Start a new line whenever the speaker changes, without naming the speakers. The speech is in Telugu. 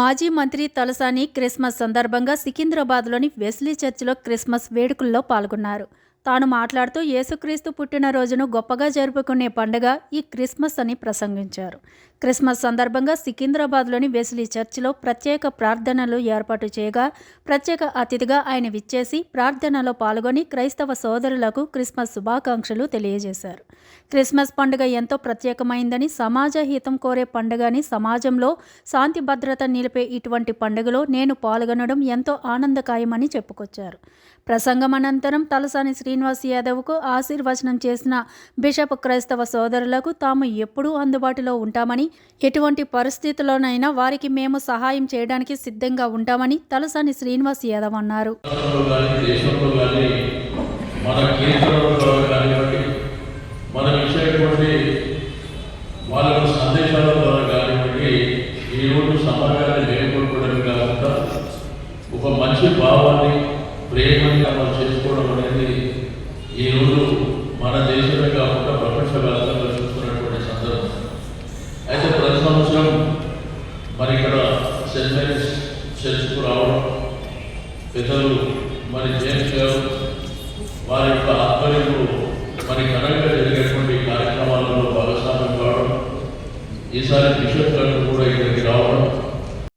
మాజీ మంత్రి తలసాని క్రిస్మస్ సందర్భంగా సికింద్రాబాద్లోని వెస్లీ చర్చిలో క్రిస్మస్ వేడుకల్లో పాల్గొన్నారు. తాను మాట్లాడుతూ యేసుక్రీస్తు పుట్టినరోజును గొప్పగా జరుపుకునే పండుగ ఈ క్రిస్మస్ అని ప్రసంగించారు. క్రిస్మస్ సందర్భంగా సికింద్రాబాద్లోని వెస్లీ చర్చిలో ప్రత్యేక ప్రార్థనలు ఏర్పాటు చేయగా ప్రత్యేక అతిథిగా ఆయన విచ్చేసి ప్రార్థనలో పాల్గొని క్రైస్తవ సోదరులకు క్రిస్మస్ శుభాకాంక్షలు తెలియజేశారు. క్రిస్మస్ పండుగ ఎంతో ప్రత్యేకమైందని, సమాజ హితం కోరే పండుగని, సమాజంలో శాంతి భద్రత నిలిపే ఇటువంటి పండుగలో నేను పాల్గొనడం ఎంతో ఆనందకాయమని చెప్పుకొచ్చారు. ప్రసంగం అనంతరం తలసాని శ్రీనివాస్ యాదవ్కు ఆశీర్వచనం చేసిన బిషప్ క్రైస్తవ సోదరులకు తాము ఎప్పుడూ అందుబాటులో ఉంటామని, ఎటువంటి పరిస్థితుల్లోనైనా వారికి మేము సహాయం చేయడానికి సిద్ధంగా ఉంటామని తలసాని శ్రీనివాస్ యాదవ్ అన్నారు.
ఒక మంచి భావాన్ని ప్రేమని మనం చేసుకోవడం అనేది ఈరోజు మన దేశమే కాకుండా ప్రపంచవ్యాప్తంగా చూస్తున్నటువంటి సందర్భం. అయితే ప్రతి సంవత్సరం మరి ఇక్కడ సెయింట్ మేరీస్ చర్చ్కు రావడం, పెద్దలు మరి జేమ్స్ గారు వారి యొక్క ఆధ్వర్యంలో మరి ఘనంగా జరిగేటువంటి కార్యక్రమాలలో భాగస్వామ్యం కావడం, ఈసారి బిషప్ గారు